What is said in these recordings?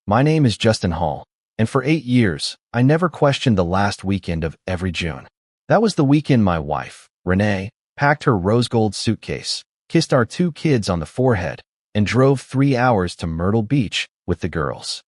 My name is Justin Hall, and for 8 years, I never questioned the last weekend of every June. That was the weekend my wife, Renee, packed her rose gold suitcase, kissed our 2 kids on the forehead, and drove 3 hours to Myrtle Beach with the girls.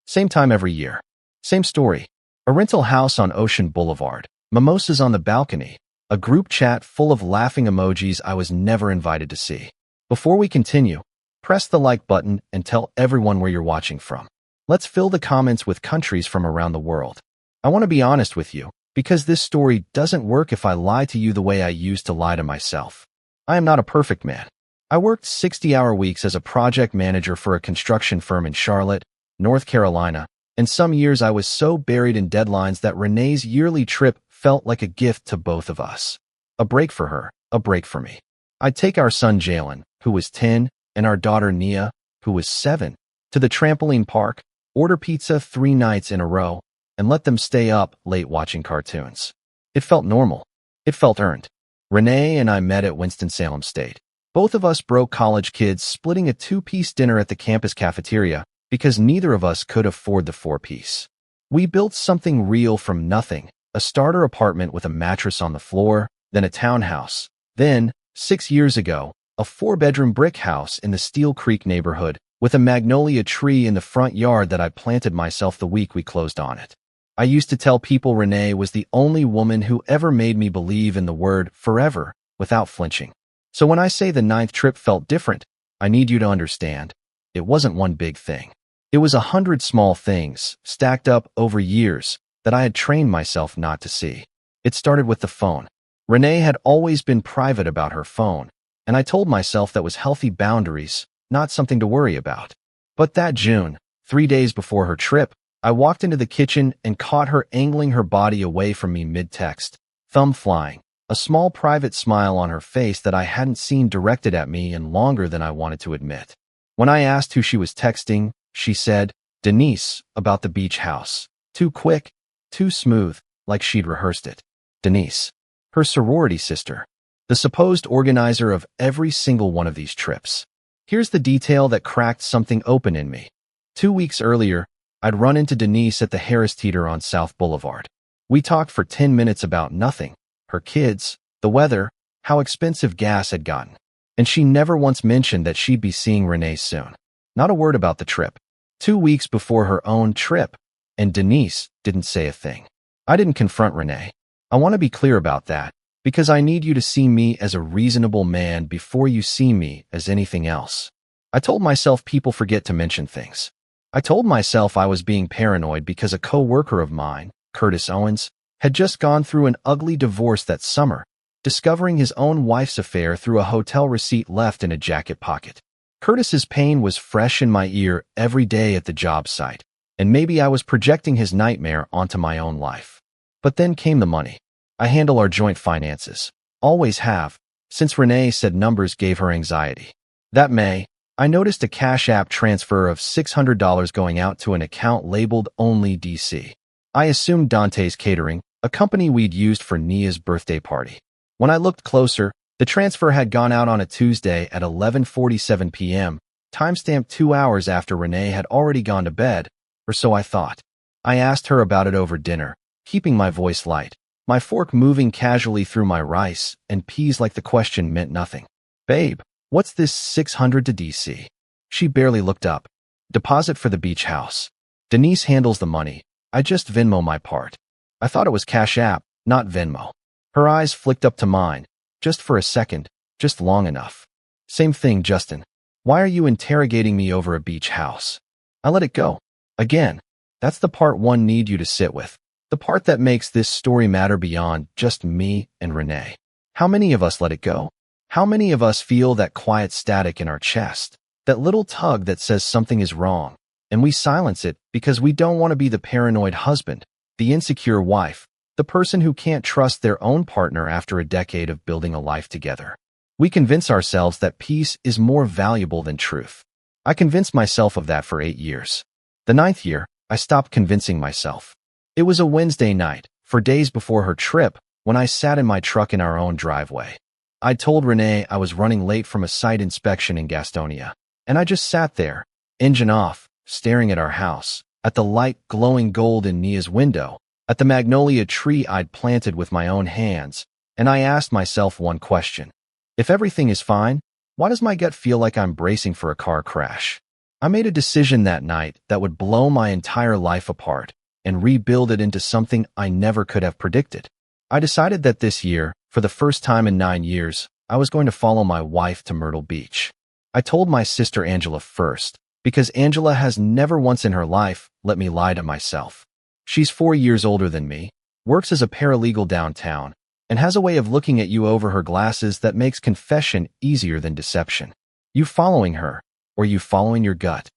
Same time every year. Same story. A rental house on Ocean Boulevard, mimosas on the balcony, a group chat full of laughing emojis I was never invited to see. Before we continue, press the like button and tell everyone where you're watching from. Let's fill the comments with countries from around the world. I want to be honest with you, because this story doesn't work if I lie to you the way I used to lie to myself. I am not a perfect man. I worked 60-hour weeks as a project manager for a construction firm in Charlotte, North Carolina, and some years I was so buried in deadlines that Renee's yearly trip felt like a gift to both of us. A break for her, a break for me. I'd take our son Jalen, who was 10, and our daughter Nia, who was 7, to the trampoline park, order pizza 3 nights in a row, and let them stay up late watching cartoons. It felt normal. It felt earned. Renee and I met at Winston-Salem State. Both of us broke college kids splitting a 2-piece dinner at the campus cafeteria because neither of us could afford the 4-piece. We built something real from nothing, a starter apartment with a mattress on the floor, then a townhouse. Then, 6 years ago, a 4-bedroom brick house in the Steel Creek neighborhood with a magnolia tree in the front yard that I planted myself the week we closed on it. I used to tell people Renee was the only woman who ever made me believe in the word forever without flinching. So when I say the 9th trip felt different, I need you to understand, it wasn't one big thing. It was 100 small things, stacked up over years, that I had trained myself not to see. It started with the phone. Renee had always been private about her phone, and I told myself that was healthy boundaries, not something to worry about. But that June, 3 days before her trip, I walked into the kitchen and caught her angling her body away from me mid-text, thumb flying, a small private smile on her face that I hadn't seen directed at me in longer than I wanted to admit. When I asked who she was texting, she said, Denise, about the beach house. Too quick, too smooth, like she'd rehearsed it. Denise, her sorority sister, the supposed organizer of every single one of these trips. Here's the detail that cracked something open in me. 2 weeks earlier, I'd run into Denise at the Harris Teeter on South Boulevard. We talked for 10 minutes about nothing, her kids, the weather, how expensive gas had gotten. And she never once mentioned that she'd be seeing Renee soon. Not a word about the trip. 2 weeks before her own trip, and Denise didn't say a thing. I didn't confront Renee. I want to be clear about that, because I need you to see me as a reasonable man before you see me as anything else. I told myself people forget to mention things. I told myself I was being paranoid because a co-worker of mine, Curtis Owens, had just gone through an ugly divorce that summer, discovering his own wife's affair through a hotel receipt left in a jacket pocket. Curtis's pain was fresh in my ear every day at the job site, and maybe I was projecting his nightmare onto my own life. But then came the money. I handle our joint finances. Always have, since Renee said numbers gave her anxiety. That May, I noticed a Cash App transfer of $600 going out to an account labeled Only DC. I assumed Dante's Catering, a company we'd used for Nia's birthday party. When I looked closer, the transfer had gone out on a Tuesday at 11:47 p.m., timestamped 2 hours after Renee had already gone to bed, or so I thought. I asked her about it over dinner, keeping my voice light, my fork moving casually through my rice and peas like the question meant nothing. Babe, what's this 600 to DC? She barely looked up. Deposit for the beach house. Denise handles the money. I just Venmo my part. I thought it was Cash App, not Venmo. Her eyes flicked up to mine. Just for a second, just long enough. Same thing, Justin. Why are you interrogating me over a beach house? I let it go. Again, that's the part one need you to sit with. The part that makes this story matter beyond just me and Renee. How many of us let it go? How many of us feel that quiet static in our chest? That little tug that says something is wrong, and we silence it because we don't want to be the paranoid husband, the insecure wife, the person who can't trust their own partner after a decade of building a life together. We convince ourselves that peace is more valuable than truth. I convinced myself of that for 8 years. The 9th year, I stopped convincing myself. It was a Wednesday night, for days before her trip, when I sat in my truck in our own driveway. I'd told Renee I was running late from a site inspection in Gastonia, and I just sat there, engine off, staring at our house, at the light glowing gold in Nia's window, at the magnolia tree I'd planted with my own hands, and I asked myself one question. If everything is fine, why does my gut feel like I'm bracing for a car crash? I made a decision that night that would blow my entire life apart and rebuild it into something I never could have predicted. I decided that this year, for the first time in 9 years, I was going to follow my wife to Myrtle Beach. I told my sister Angela first, because Angela has never once in her life let me lie to myself. She's 4 years older than me, works as a paralegal downtown, and has a way of looking at you over her glasses that makes confession easier than deception. You following her, or you following your gut?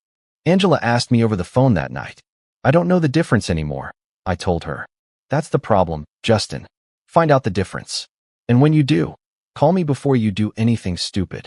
Angela asked me over the phone that night. I don't know the difference anymore, I told her. That's the problem, Justin. Find out the difference. And when you do, call me before you do anything stupid.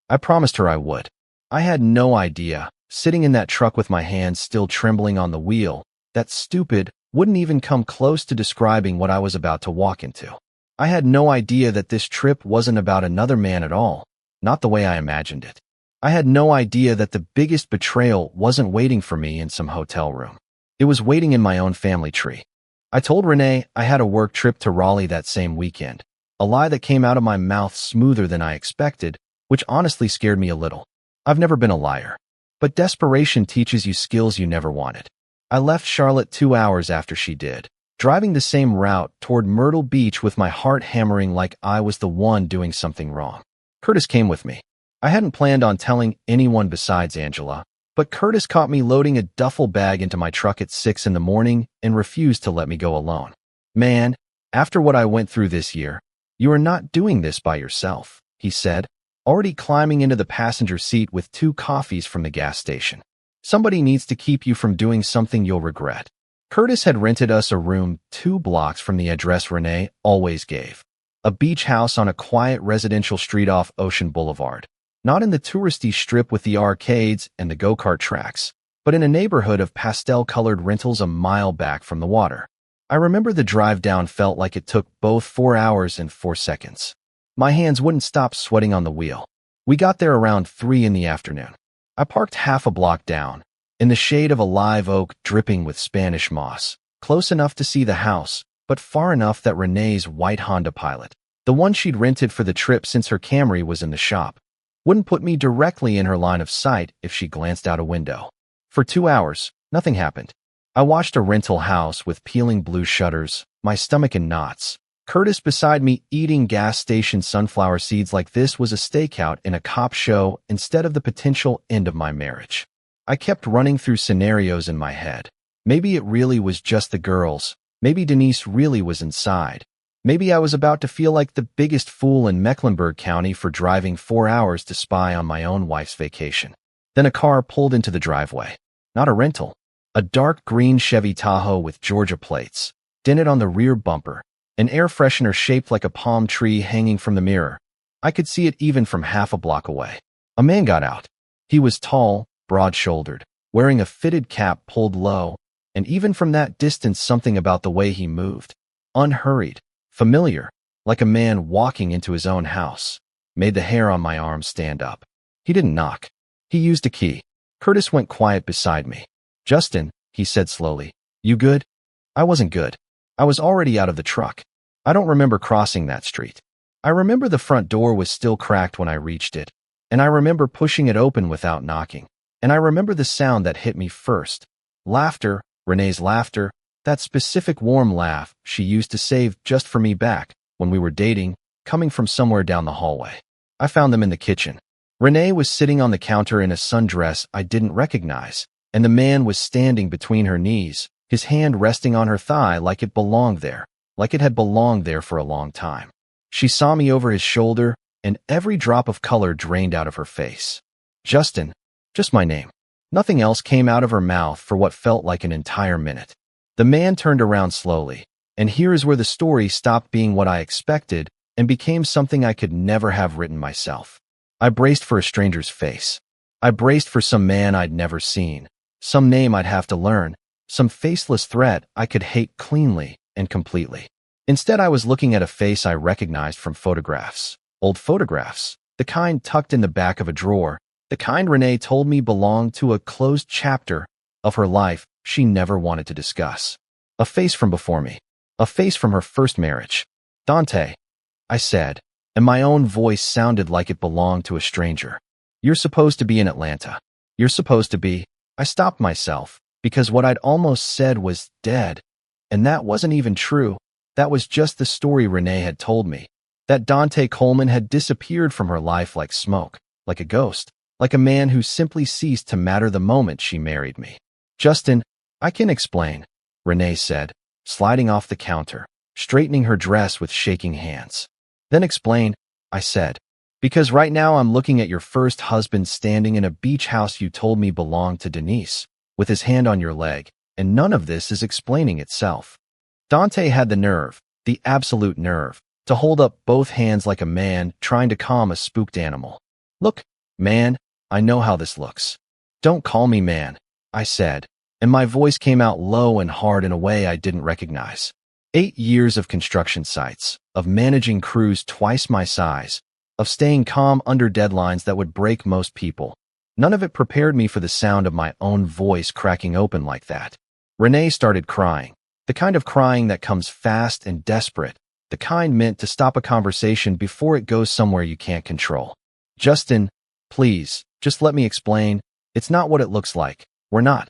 I promised her I would. I had no idea, sitting in that truck with my hands still trembling on the wheel, that stupid wouldn't even come close to describing what I was about to walk into. I had no idea that this trip wasn't about another man at all, not the way I imagined it. I had no idea that the biggest betrayal wasn't waiting for me in some hotel room. It was waiting in my own family tree. I told Renee I had a work trip to Raleigh that same weekend, a lie that came out of my mouth smoother than I expected, which honestly scared me a little. I've never been a liar. But desperation teaches you skills you never wanted. I left Charlotte 2 hours after she did, driving the same route toward Myrtle Beach with my heart hammering like I was the one doing something wrong. Curtis came with me. I hadn't planned on telling anyone besides Angela, but Curtis caught me loading a duffel bag into my truck at 6 in the morning and refused to let me go alone. Man, after what I went through this year, you are not doing this by yourself, he said, already climbing into the passenger seat with 2 coffees from the gas station. Somebody needs to keep you from doing something you'll regret. Curtis had rented us a room 2 blocks from the address Renee always gave. A beach house on a quiet residential street off Ocean Boulevard. Not in the touristy strip with the arcades and the go-kart tracks, but in a neighborhood of pastel-colored rentals a mile back from the water. I remember the drive down felt like it took both 4 hours and 4 seconds. My hands wouldn't stop sweating on the wheel. We got there around 3 in the afternoon. I parked half a block down, in the shade of a live oak dripping with Spanish moss, close enough to see the house, but far enough that Renee's white Honda Pilot, the one she'd rented for the trip since her Camry was in the shop, wouldn't put me directly in her line of sight if she glanced out a window. For 2 hours, nothing happened. I watched a rental house with peeling blue shutters, my stomach in knots. Curtis beside me eating gas station sunflower seeds like this was a stakeout in a cop show instead of the potential end of my marriage. I kept running through scenarios in my head. Maybe it really was just the girls. Maybe Denise really was inside. Maybe I was about to feel like the biggest fool in Mecklenburg County for driving 4 hours to spy on my own wife's vacation. Then a car pulled into the driveway. Not a rental. A dark green Chevy Tahoe with Georgia plates, dented on the rear bumper, an air freshener shaped like a palm tree hanging from the mirror. I could see it even from half a block away. A man got out. He was tall, broad-shouldered, wearing a fitted cap pulled low, and even from that distance something about the way he moved, unhurried, familiar, like a man walking into his own house, made the hair on my arm stand up. He didn't knock. He used a key. Curtis went quiet beside me. "Justin," he said slowly, "you good?" I wasn't good. I was already out of the truck. I don't remember crossing that street. I remember the front door was still cracked when I reached it, and I remember pushing it open without knocking, and I remember the sound that hit me first. Laughter, Renee's laughter, that specific warm laugh she used to save just for me back when we were dating, coming from somewhere down the hallway. I found them in the kitchen. Renee was sitting on the counter in a sundress I didn't recognize, and the man was standing between her knees, his hand resting on her thigh like it belonged there, like it had belonged there for a long time. She saw me over his shoulder, and every drop of color drained out of her face. "Justin," just my name. Nothing else came out of her mouth for what felt like an entire minute. The man turned around slowly, and here is where the story stopped being what I expected and became something I could never have written myself. I braced for a stranger's face. I braced for some man I'd never seen, some name I'd have to learn, some faceless threat I could hate cleanly and completely. Instead, I was looking at a face I recognized from photographs, old photographs, the kind tucked in the back of a drawer, The kind Renee told me belonged to a closed chapter of her life she never wanted to discuss. A face from before me. A face from her first marriage. Dante, I said, and my own voice sounded like it belonged to a stranger. You're supposed to be in Atlanta. You're supposed to be. I stopped myself, because what I'd almost said was dead. And that wasn't even true. That was just the story Renee had told me. That Dante Coleman had disappeared from her life like smoke, like a ghost, like a man who simply ceased to matter the moment she married me. Justin, I can explain, Renee said, sliding off the counter, straightening her dress with shaking hands. Then explain, I said. Because right now I'm looking at your first husband standing in a beach house you told me belonged to Denise, with his hand on your leg, and none of this is explaining itself. Dante had the nerve, the absolute nerve, to hold up both hands like a man trying to calm a spooked animal. Look, man, I know how this looks. Don't call me man, I said, and my voice came out low and hard in a way I didn't recognize. 8 years of construction sites, of managing crews twice my size, of staying calm under deadlines that would break most people. None of it prepared me for the sound of my own voice cracking open like that. Renee started crying, the kind of crying that comes fast and desperate, the kind meant to stop a conversation before it goes somewhere you can't control. Justin, please, just let me explain. It's not what it looks like. We're not.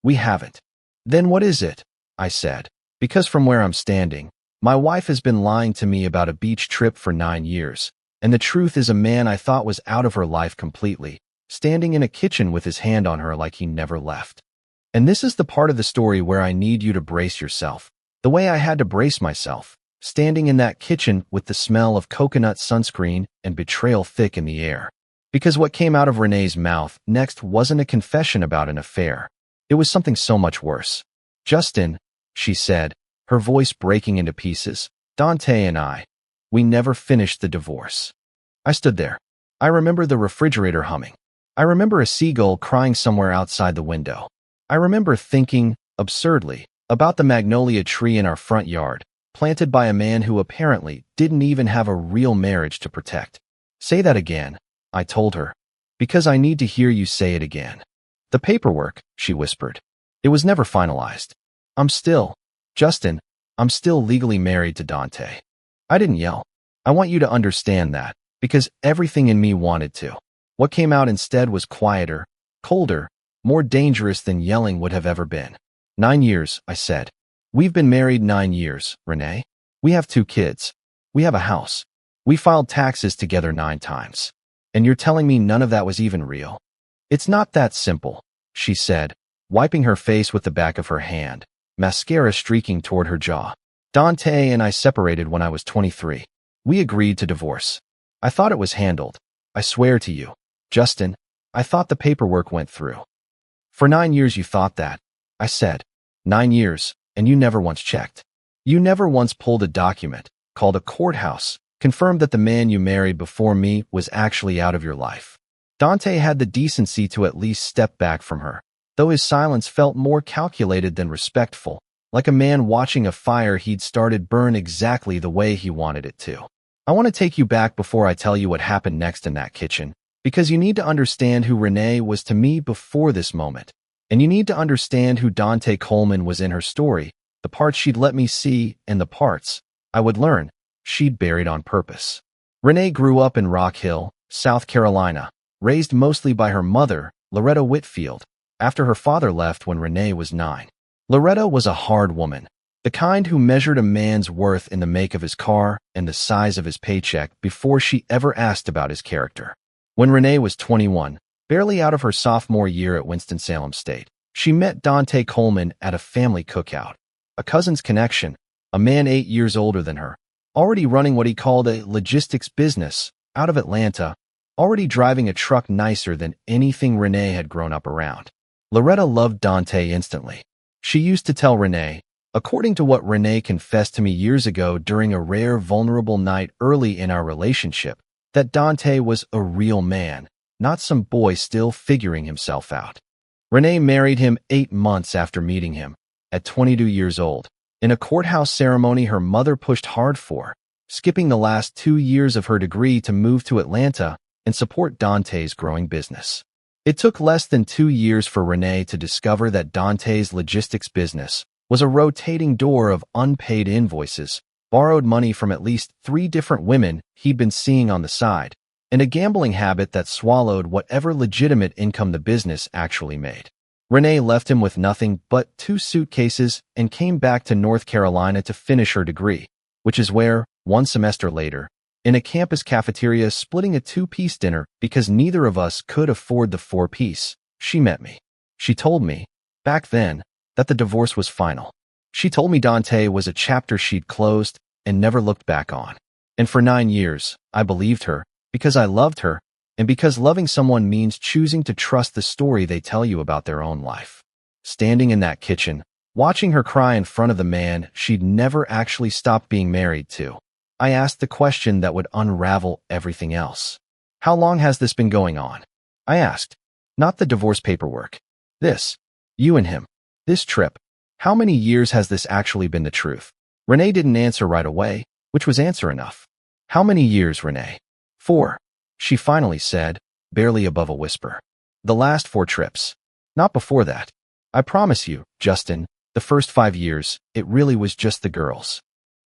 We haven't. Then what is it? I said. Because from where I'm standing, my wife has been lying to me about a beach trip for 9 years. And the truth is a man I thought was out of her life completely, standing in a kitchen with his hand on her like he never left. And this is the part of the story where I need you to brace yourself, the way I had to brace myself, standing in that kitchen with the smell of coconut sunscreen and betrayal thick in the air. Because what came out of Renee's mouth next wasn't a confession about an affair. It was something so much worse. Justin, she said, her voice breaking into pieces, Dante and I, we never finished the divorce. I stood there. I remember the refrigerator humming. I remember a seagull crying somewhere outside the window. I remember thinking, absurdly, about the magnolia tree in our front yard, planted by a man who apparently didn't even have a real marriage to protect. Say that again, I told her, because I need to hear you say it again. The paperwork, she whispered. It was never finalized. Justin, I'm still legally married to Dante. I didn't yell. I want you to understand that, because everything in me wanted to. What came out instead was quieter, colder, more dangerous than yelling would have ever been. 9 years, I said. We've been married 9 years, Renee. We have 2 kids. We have a house. We filed taxes together 9 times. And you're telling me none of that was even real? It's not that simple, she said, wiping her face with the back of her hand, mascara streaking toward her jaw. Dante and I separated when I was 23. We agreed to divorce. I thought it was handled. I swear to you, Justin, I thought the paperwork went through. For 9 years you thought that, I said. 9 years, and you never once checked. You never once pulled a document, called a courthouse, confirmed that the man you married before me was actually out of your life. Dante had the decency to at least step back from her, though his silence felt more calculated than respectful, like a man watching a fire he'd started burn exactly the way he wanted it to. I want to take you back before I tell you what happened next in that kitchen, because you need to understand who Renee was to me before this moment, and you need to understand who Dante Coleman was in her story, the parts she'd let me see and the parts, I would learn, she'd buried on purpose. Renee grew up in Rock Hill, South Carolina, raised mostly by her mother, Loretta Whitfield, after her father left when Renee was 9. Loretta was a hard woman, the kind who measured a man's worth in the make of his car and the size of his paycheck before she ever asked about his character. When Renee was 21, barely out of her sophomore year at Winston-Salem State, she met Dante Coleman at a family cookout. A cousin's connection, a man 8 years older than her, already running what he called a logistics business out of Atlanta, already driving a truck nicer than anything Renee had grown up around. Loretta loved Dante instantly. She used to tell Renee, according to what Renee confessed to me years ago during a rare vulnerable night early in our relationship, that Dante was a real man, not some boy still figuring himself out. Renee married him 8 months after meeting him, at 22 years old, in a courthouse ceremony her mother pushed hard for, skipping the last 2 years of her degree to move to Atlanta and support Dante's growing business. It took less than 2 years for Renee to discover that Dante's logistics business was a rotating door of unpaid invoices, borrowed money from at least 3 different women he'd been seeing on the side, and a gambling habit that swallowed whatever legitimate income the business actually made. Renee left him with nothing but 2 suitcases and came back to North Carolina to finish her degree, which is where, 1 semester later, in a campus cafeteria splitting a 2-piece dinner because neither of us could afford the 4-piece, she met me. She told me, back then, that the divorce was final. She told me Dante was a chapter she'd closed and never looked back on. And for 9 years, I believed her, because I loved her, and because loving someone means choosing to trust the story they tell you about their own life. Standing in that kitchen, watching her cry in front of the man she'd never actually stopped being married to, I asked the question that would unravel everything else. How long has this been going on? I asked. Not the divorce paperwork. This. You and him. This trip. How many years has this actually been the truth? Renee didn't answer right away, which was answer enough. How many years, Renee? 4. She finally said, barely above a whisper. The last 4 trips. Not before that. I promise you, Justin, the first 5 years, it really was just the girls.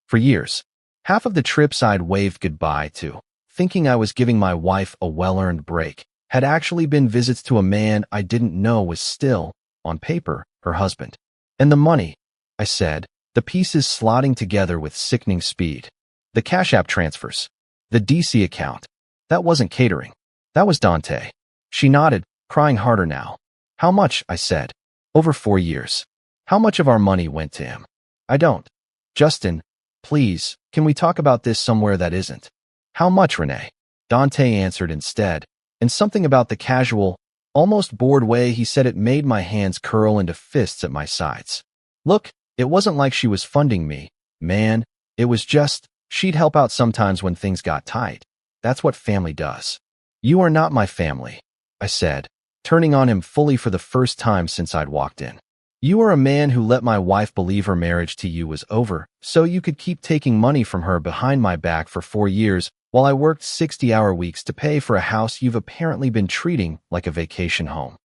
For years, half of the trips I'd waved goodbye to, thinking I was giving my wife a well-earned break, had actually been visits to a man I didn't know was still, on paper, her husband. And the money, I said, the pieces slotting together with sickening speed. The Cash App transfers. The DC account. That wasn't catering. That was Dante. She nodded, crying harder now. How much? I said. Over 4 years. How much of our money went to him? I don't. Justin, please, can we talk about this somewhere that isn't? How much, Renee? Dante answered instead, and something about the casual, almost bored way he said it made my hands curl into fists at my sides. Look, it wasn't like she was funding me, man. It was just, she'd help out sometimes when things got tight. That's what family does. You are not my family, I said, turning on him fully for the first time since I'd walked in. You are a man who let my wife believe her marriage to you was over, so you could keep taking money from her behind my back for 4 years while I worked 60-hour weeks to pay for a house you've apparently been treating like a vacation home.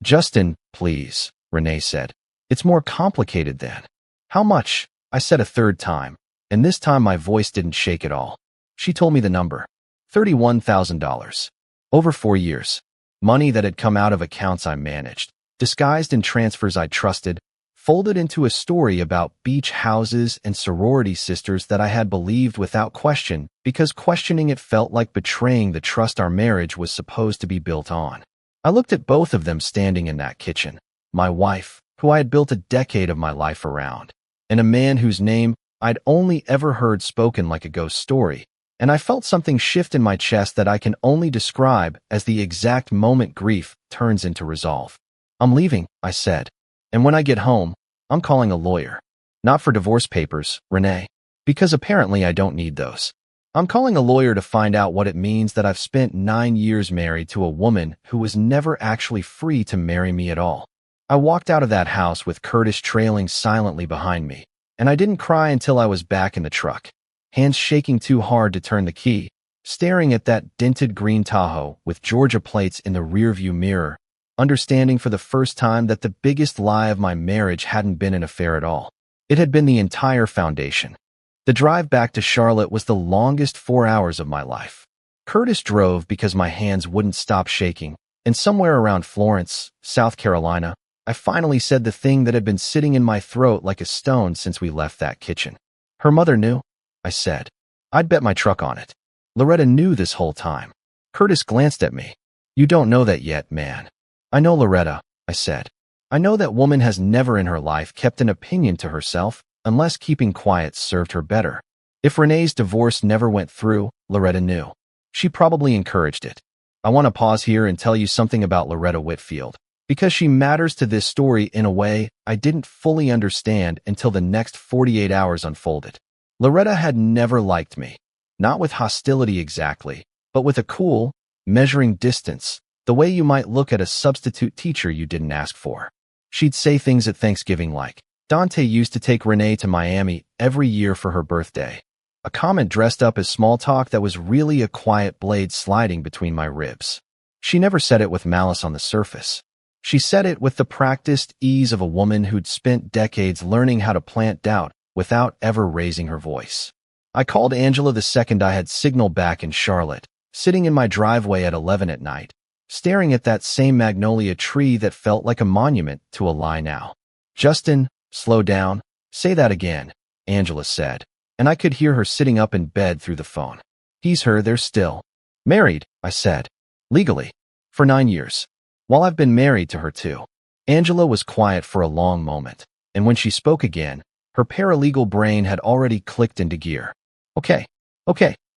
Justin, please, Renee said. It's more complicated than. How much? I said a third time, and this time my voice didn't shake at all. She told me the number. $31,000. Over 4 years. Money that had come out of accounts I managed, disguised in transfers I trusted, folded into a story about beach houses and sorority sisters that I had believed without question because questioning it felt like betraying the trust our marriage was supposed to be built on. I looked at both of them standing in that kitchen, my wife, who I had built a decade of my life around, and a man whose name I'd only ever heard spoken like a ghost story, and I felt something shift in my chest that I can only describe as the exact moment grief turns into resolve. I'm leaving, I said. And when I get home, I'm calling a lawyer. Not for divorce papers, Renee, because apparently I don't need those. I'm calling a lawyer to find out what it means that I've spent 9 years married to a woman who was never actually free to marry me at all. I walked out of that house with Curtis trailing silently behind me, and I didn't cry until I was back in the truck, hands shaking too hard to turn the key, staring at that dented green Tahoe with Georgia plates in the rearview mirror, understanding for the first time that the biggest lie of my marriage hadn't been an affair at all. It had been the entire foundation. The drive back to Charlotte was the longest 4 hours of my life. Curtis drove because my hands wouldn't stop shaking, and somewhere around Florence, South Carolina, I finally said the thing that had been sitting in my throat like a stone since we left that kitchen. Her mother knew, I said. I'd bet my truck on it. Loretta knew this whole time. Curtis glanced at me. You don't know that yet, man. I know Loretta, I said. I know that woman has never in her life kept an opinion to herself unless keeping quiet served her better. If Renee's divorce never went through, Loretta knew. She probably encouraged it. I want to pause here and tell you something about Loretta Whitfield, because she matters to this story in a way I didn't fully understand until the next 48 hours unfolded. Loretta had never liked me, not with hostility exactly, but with a cool, measuring distance, the way you might look at a substitute teacher you didn't ask for. She'd say things at Thanksgiving like, Dante used to take Renee to Miami every year for her birthday. a comment dressed up as small talk that was really a quiet blade sliding between my ribs. She never said it with malice on the surface. She said it with the practiced ease of a woman who'd spent decades learning how to plant doubt without ever raising her voice. I called Angela the second I had signal back in Charlotte, sitting in my driveway at 11 at night, staring at that same magnolia tree that felt like a monument to a lie now. "Justin, slow down. Say that again," Angela said, and I could hear her sitting up in bed through the phone. "He's her, they're still married," I said. "Legally. For 9 years. While I've been married to her too." Angela was quiet for a long moment, and when she spoke again, her paralegal brain had already clicked into gear. Okay,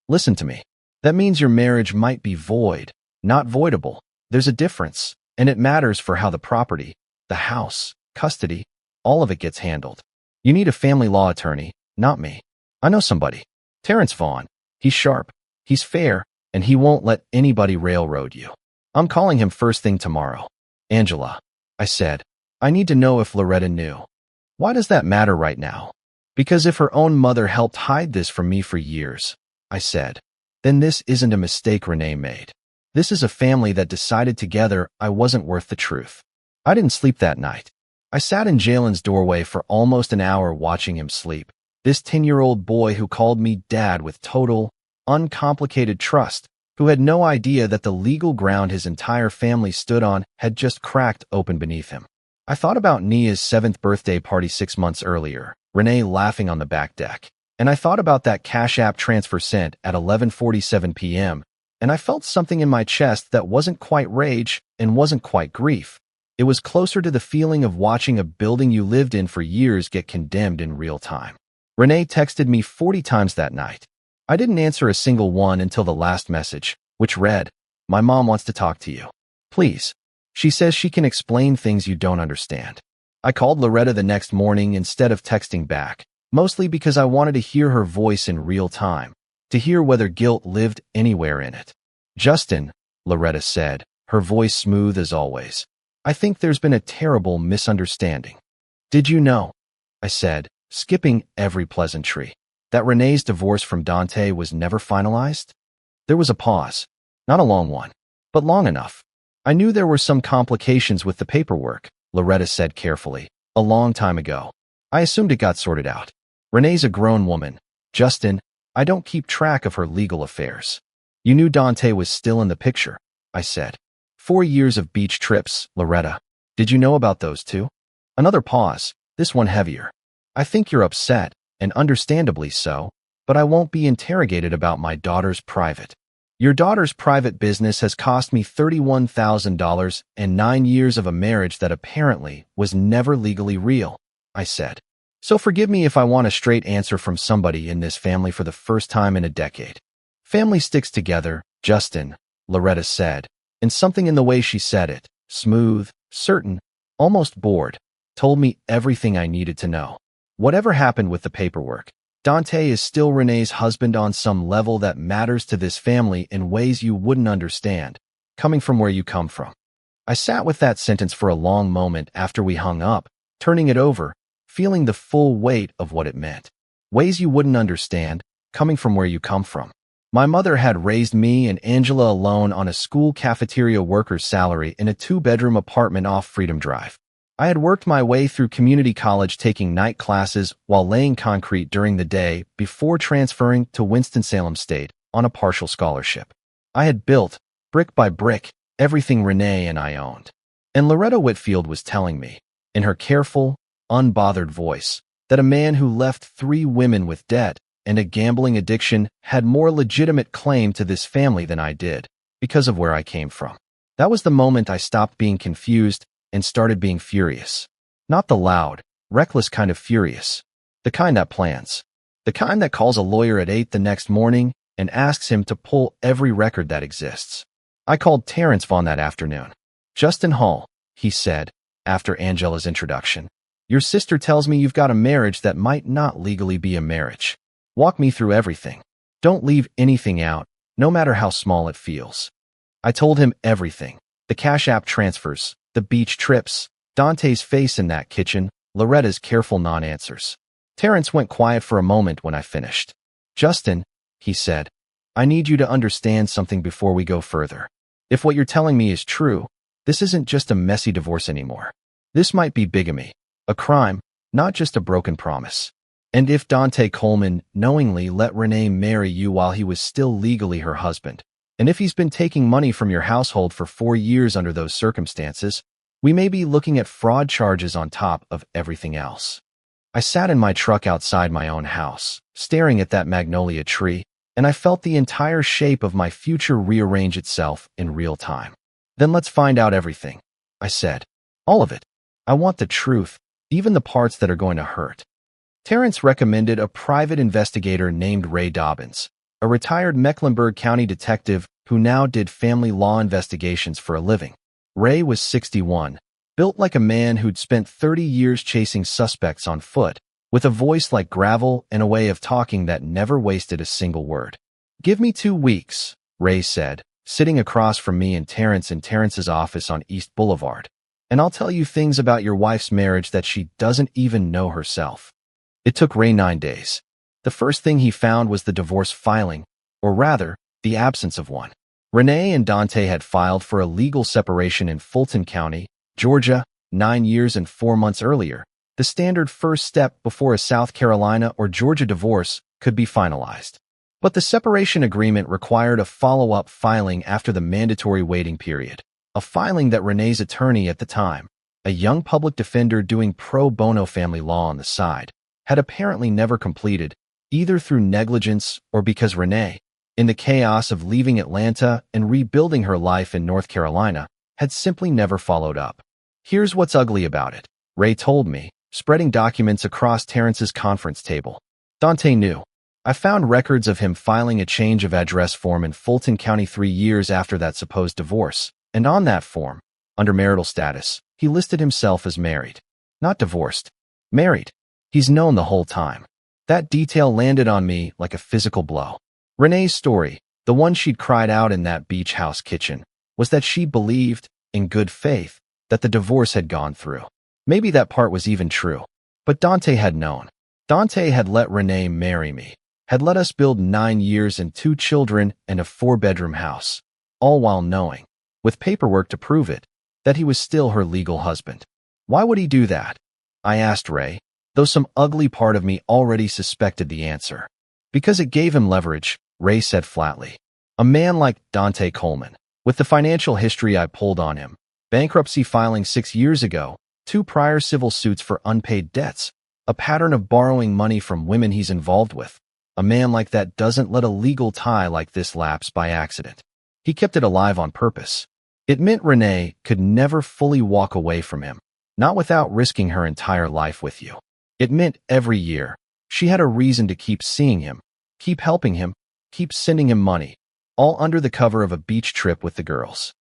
listen to me. That means your marriage might be void, not voidable. There's a difference, and it matters for how the property, the house, custody, all of it gets handled. You need a family law attorney, not me. I know somebody. Terrence Vaughn. He's sharp, he's fair, and he won't let anybody railroad you. I'm calling him first thing tomorrow." "Angela," I said, "I need to know if Loretta knew." "Why does that matter right now?" "Because if her own mother helped hide this from me for years," I said, "then this isn't a mistake Renee made. This is a family that decided together I wasn't worth the truth." I didn't sleep that night. I sat in Jalen's doorway for almost an hour watching him sleep. This 10-year-old boy who called me dad with total, uncomplicated trust, who had no idea that the legal ground his entire family stood on had just cracked open beneath him. I thought about Nia's 7th birthday party 6 months earlier, Renee laughing on the back deck. And I thought about that Cash App transfer sent at 11:47 p.m., and I felt something in my chest that wasn't quite rage and wasn't quite grief. It was closer to the feeling of watching a building you lived in for years get condemned in real time. Renee texted me 40 times that night. I didn't answer a single one until the last message, which read, "My mom wants to talk to you. Please. She says she can explain things you don't understand." I called Loretta the next morning instead of texting back, mostly because I wanted to hear her voice in real time, to hear whether guilt lived anywhere in it. "Justin," Loretta said, her voice smooth as always, "I think there's been a terrible misunderstanding." "Did you know?" I said, skipping every pleasantry, "that Renee's divorce from Dante was never finalized?" There was a pause. Not a long one, but long enough. "I knew there were some complications with the paperwork," Loretta said carefully, "a long time ago. I assumed it got sorted out. Renee's a grown woman. Justin, I don't keep track of her legal affairs." "You knew Dante was still in the picture," I said. 4 years of beach trips, Loretta. Did you know about those too?" Another pause, this one heavier. "I think you're upset, and understandably so, but I won't be interrogated about my daughter's private." "Your daughter's private business has cost me $31,000 and 9 years of a marriage that apparently was never legally real," I said. "So forgive me if I want a straight answer from somebody in this family for the first time in a decade." "Family sticks together, Justin," Loretta said, and something in the way she said it, smooth, certain, almost bored, told me everything I needed to know. Whatever happened with the paperwork, Dante is still Renee's husband on some level that matters to this family in ways you wouldn't understand, coming from where you come from. I sat with that sentence for a long moment after we hung up, turning it over, feeling the full weight of what it meant. Ways you wouldn't understand, coming from where you come from. My mother had raised me and Angela alone on a school cafeteria worker's salary in a 2-bedroom apartment off Freedom Drive. I had worked my way through community college taking night classes while laying concrete during the day before transferring to Winston-Salem State on a partial scholarship. I had built, brick by brick, everything Renee and I owned. And Loretta Whitfield was telling me, in her careful, unbothered voice, that a man who left 3 women with debt and a gambling addiction had more legitimate claim to this family than I did, because of where I came from. That was the moment I stopped being confused and started being furious. Not the loud, reckless kind of furious. The kind that plans. The kind that calls a lawyer at 8 the next morning and asks him to pull every record that exists. I called Terrence Vaughn that afternoon. "Justin Hall," he said, after Angela's introduction. "Your sister tells me you've got a marriage that might not legally be a marriage. Walk me through everything. Don't leave anything out, no matter how small it feels." I told him everything. The Cash App transfers, the beach trips, Dante's face in that kitchen, Loretta's careful non-answers. Terrence went quiet for a moment when I finished. Justin, he said, I need you to understand something before we go further. If what you're telling me is true, this isn't just a messy divorce anymore. This might be bigamy, a crime, not just a broken promise. And if Dante Coleman knowingly let Renee marry you while he was still legally her husband, and if he's been taking money from your household for 4 years under those circumstances, we may be looking at fraud charges on top of everything else. I sat in my truck outside my own house, staring at that magnolia tree, and I felt the entire shape of my future rearrange itself in real time. Then let's find out everything, I said. All of it. I want the truth, even the parts that are going to hurt. Terrence recommended a private investigator named Ray Dobbins, a retired Mecklenburg County detective who now did family law investigations for a living. Ray was 61, built like a man who'd spent 30 years chasing suspects on foot, with a voice like gravel and a way of talking that never wasted a single word. Give me 2 weeks, Ray said, sitting across from me and Terrence in Terrence's office on East Boulevard, and I'll tell you things about your wife's marriage that she doesn't even know herself. It took Ray 9 days. The first thing he found was the divorce filing, or rather, the absence of one. Renee and Dante had filed for a legal separation in Fulton County, Georgia, 9 years and 4 months earlier, the standard first step before a South Carolina or Georgia divorce could be finalized. But the separation agreement required a follow-up filing after the mandatory waiting period, a filing that Renee's attorney at the time, a young public defender doing pro bono family law on the side, had apparently never completed, either through negligence or because Renee, in the chaos of leaving Atlanta and rebuilding her life in North Carolina, had simply never followed up. Here's what's ugly about it, Ray told me, spreading documents across Terrence's conference table. Dante knew. I found records of him filing a change of address form in Fulton County 3 years after that supposed divorce, and on that form, under marital status, he listed himself as married. Not divorced. Married. He's known the whole time. That detail landed on me like a physical blow. Renee's story, the one she'd cried out in that beach house kitchen, was that she believed, in good faith, that the divorce had gone through. Maybe that part was even true. But Dante had known. Dante had let Renee marry me, had let us build 9 years and 2 children and a 4-bedroom house, all while knowing, with paperwork to prove it, that he was still her legal husband. Why would he do that? I asked Ray, though some ugly part of me already suspected the answer. Because it gave him leverage, Ray said flatly. A man like Dante Coleman, with the financial history I pulled on him, bankruptcy filing 6 years ago, 2 prior civil suits for unpaid debts, a pattern of borrowing money from women he's involved with. A man like that doesn't let a legal tie like this lapse by accident. He kept it alive on purpose. It meant Renee could never fully walk away from him, not without risking her entire life with you. It meant every year, she had a reason to keep seeing him, keep helping him, keep sending him money, all under the cover of a beach trip with the girls.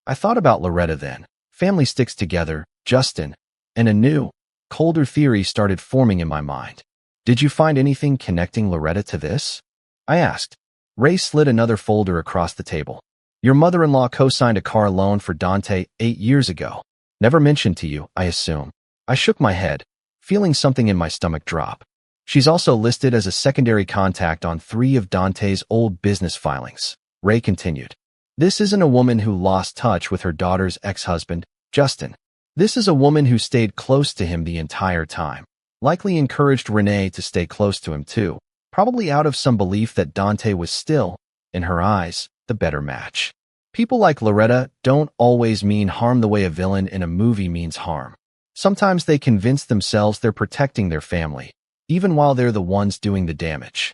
I thought about Loretta then. Family sticks together, Justin, and a new, colder theory started forming in my mind. Did you find anything connecting Loretta to this? I asked. Ray slid another folder across the table. Your mother-in-law co-signed a car loan for Dante 8 years ago. Never mentioned to you, I assume. I shook my head, feeling something in my stomach drop. She's also listed as a secondary contact on 3 of Dante's old business filings, Ray continued. This isn't a woman who lost touch with her daughter's ex-husband, Justin. This is a woman who stayed close to him the entire time, likely encouraged Renee to stay close to him too, probably out of some belief that Dante was still, in her eyes, the better match. People like Loretta don't always mean harm the way a villain in a movie means harm. Sometimes they convince themselves they're protecting their family, even while they're the ones doing the damage.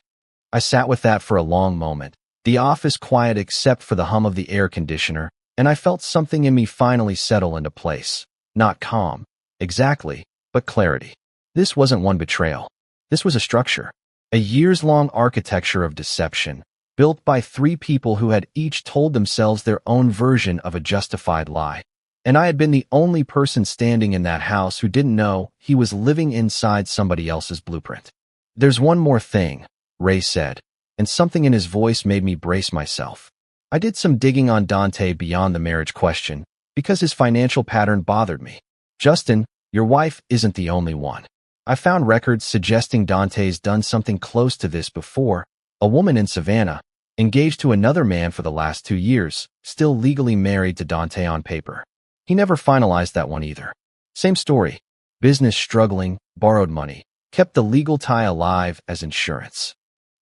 I sat with that for a long moment, the office quiet except for the hum of the air conditioner, and I felt something in me finally settle into place. Not calm, exactly, but clarity. This wasn't one betrayal. This was a structure, a years-long architecture of deception, built by 3 people who had each told themselves their own version of a justified lie. And I had been the only person standing in that house who didn't know he was living inside somebody else's blueprint. There's one more thing, Ray said, and something in his voice made me brace myself. I did some digging on Dante beyond the marriage question, because his financial pattern bothered me. Justin, your wife isn't the only one. I found records suggesting Dante's done something close to this before, A woman in Savannah, engaged to another man for the last 2 years, still legally married to Dante on paper. He never finalized that one either. Same story. Business struggling, borrowed money, kept the legal tie alive as insurance.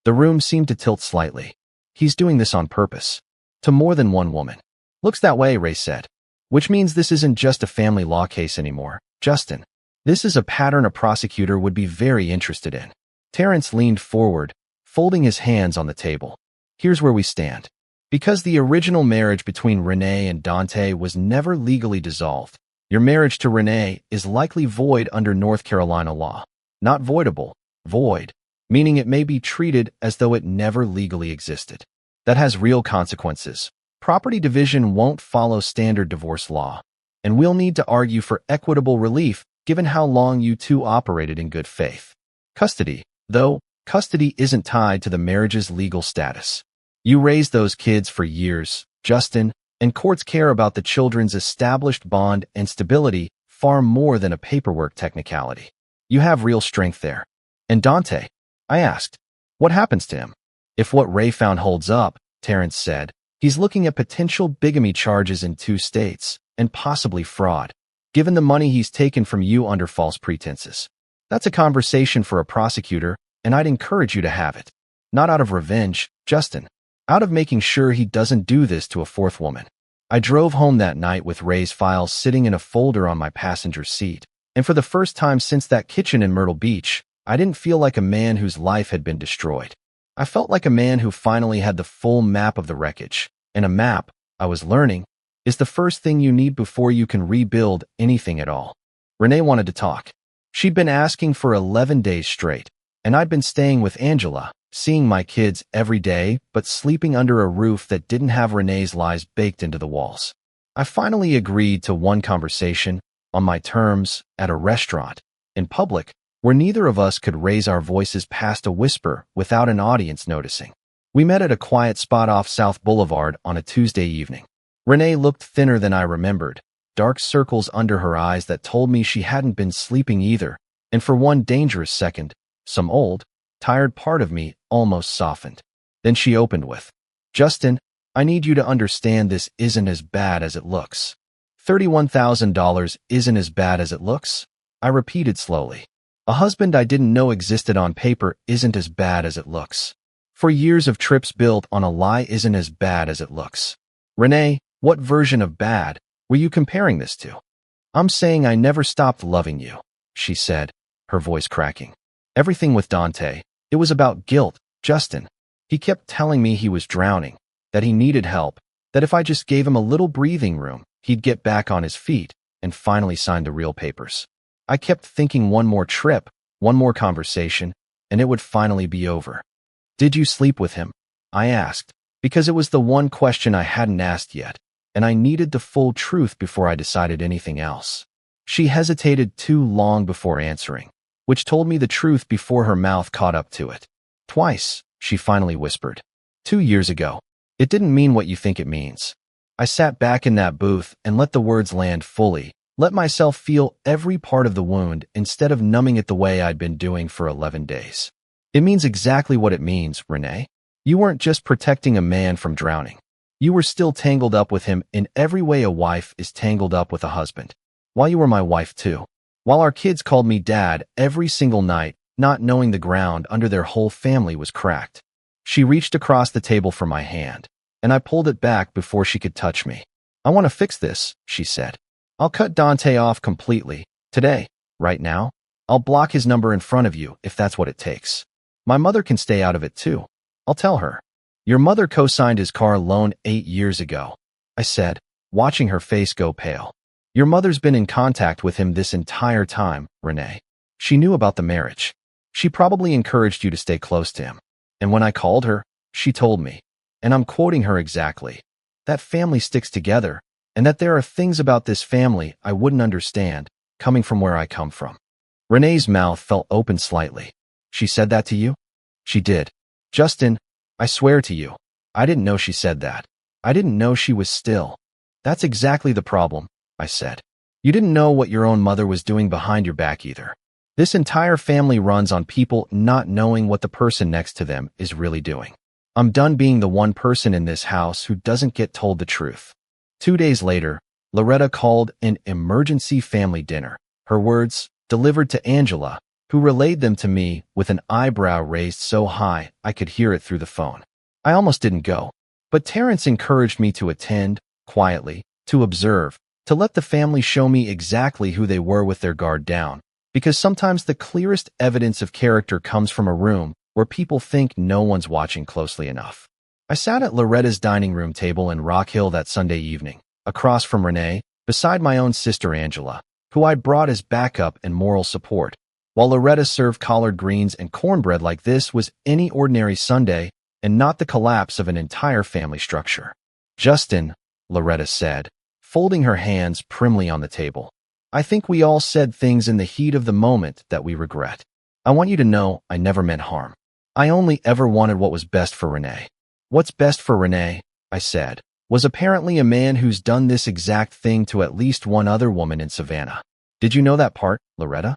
The room seemed to tilt slightly. He's doing this on purpose. To more than one woman. Looks that way, Ray said. Which means this isn't just a family law case anymore, Justin. This is a pattern a prosecutor would be very interested in. Terrence leaned forward, folding his hands on the table. Here's where we stand. Because the original marriage between Renee and Dante was never legally dissolved, your marriage to Renee is likely void under North Carolina law. Not voidable, void, meaning it may be treated as though it never legally existed. That has real consequences. Property division won't follow standard divorce law, and we'll need to argue for equitable relief given how long you two operated in good faith. Custody, though, custody isn't tied to the marriage's legal status. You raised those kids for years, Justin, and courts care about the children's established bond and stability far more than a paperwork technicality. You have real strength there. And Dante? I asked. What happens to him? If what Ray found holds up, Terrence said, he's looking at potential bigamy charges in 2 states, and possibly fraud, given the money he's taken from you under false pretenses. That's a conversation for a prosecutor, and I'd encourage you to have it. Not out of revenge, Justin. Out of making sure he doesn't do this to a 4th woman. I drove home that night with Ray's files sitting in a folder on my passenger seat, and for the first time since that kitchen in Myrtle Beach, I didn't feel like a man whose life had been destroyed. I felt like a man who finally had the full map of the wreckage, and a map, I was learning, is the first thing you need before you can rebuild anything at all. Renee wanted to talk. She'd been asking for 11 days straight, and I'd been staying with Angela, seeing my kids every day, but sleeping under a roof that didn't have Renee's lies baked into the walls. I finally agreed to one conversation, on my terms, at a restaurant, in public, where neither of us could raise our voices past a whisper without an audience noticing. We met at a quiet spot off South Boulevard on a Tuesday evening. Renee looked thinner than I remembered, dark circles under her eyes that told me she hadn't been sleeping either, and for one dangerous second, some old, tired part of me almost softened. Then she opened with, Justin, I need you to understand this isn't as bad as it looks. $31,000 isn't as bad as it looks? I repeated slowly. A husband I didn't know existed on paper isn't as bad as it looks. For years of trips built on a lie isn't as bad as it looks. Renee, what version of bad were you comparing this to? I'm saying I never stopped loving you, she said, her voice cracking. Everything with Dante, it was about guilt, Justin. He kept telling me he was drowning, that he needed help, that if I just gave him a little breathing room, he'd get back on his feet and finally sign the real papers. I kept thinking one more trip, one more conversation, and it would finally be over. Did you sleep with him? I asked, because it was the one question I hadn't asked yet, and I needed the full truth before I decided anything else. She hesitated too long before answering, which told me the truth before her mouth caught up to it. Twice, she finally whispered. 2 years ago. It didn't mean what you think it means. I sat back in that booth and let the words land fully, let myself feel every part of the wound instead of numbing it the way I'd been doing for 11 days. It means exactly what it means, Renee. You weren't just protecting a man from drowning. You were still tangled up with him in every way a wife is tangled up with a husband. While you were my wife too. While our kids called me dad every single night, not knowing the ground under their whole family was cracked. She reached across the table for my hand, and I pulled it back before she could touch me. I want to fix this, she said. I'll cut Dante off completely, today, right now. I'll block his number in front of you if that's what it takes. My mother can stay out of it too. I'll tell her. Your mother co-signed his car loan 8 years ago, I said, watching her face go pale. Your mother's been in contact with him this entire time, Renee. She knew about the marriage. She probably encouraged you to stay close to him. And when I called her, she told me, and I'm quoting her exactly, that family sticks together, and that there are things about this family I wouldn't understand, coming from where I come from. Renee's mouth fell open slightly. She said that to you? She did. Justin, I swear to you, I didn't know she said that. I didn't know she was still. That's exactly the problem, I said. You didn't know what your own mother was doing behind your back either. This entire family runs on people not knowing what the person next to them is really doing. I'm done being the one person in this house who doesn't get told the truth." 2 days later, Loretta called an emergency family dinner. Her words, delivered to Angela, who relayed them to me with an eyebrow raised so high I could hear it through the phone. I almost didn't go, but Terrence encouraged me to attend, quietly, to observe, to let the family show me exactly who they were with their guard down, because sometimes the clearest evidence of character comes from a room where people think no one's watching closely enough. I sat at Loretta's dining room table in Rock Hill that Sunday evening, across from Renee, beside my own sister Angela, who I'd brought as backup and moral support. While Loretta served collard greens and cornbread like this was any ordinary Sunday and not the collapse of an entire family structure. "Justin," Loretta said, folding her hands primly on the table, "I think we all said things in the heat of the moment that we regret. I want you to know I never meant harm. I only ever wanted what was best for Renee." "What's best for Renee," I said, "was apparently a man who's done this exact thing to at least one other woman in Savannah. Did you know that part, Loretta?"